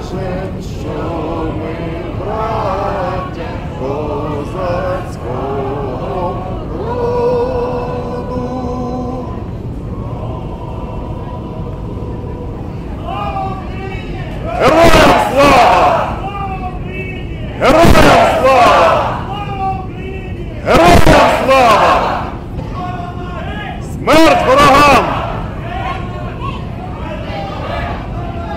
скажем, що ми браття козацького роду. Героям слава! Героям слава! Героям слава! Смерть ворогам!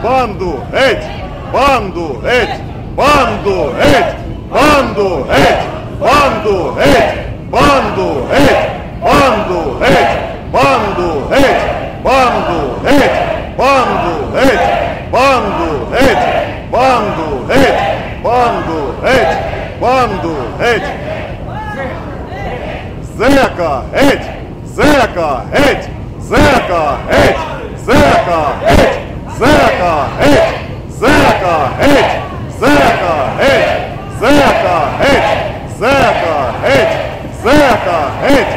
Банду геть! Банду геть! Банду геть! Банду геть! Банду геть! Банду геть! Банду геть! Банду геть! Банду геть! Банду геть! Банду геть! Банду геть! Банду геть! Банду геть! Зека геть! Зека геть! Зека геть! Зека геть! Зека геть! Зека геть! Зека геть! Зека геть! Зека геть! Зека геть!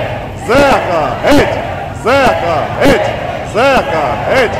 Зека геть! Зека геть! Зека геть!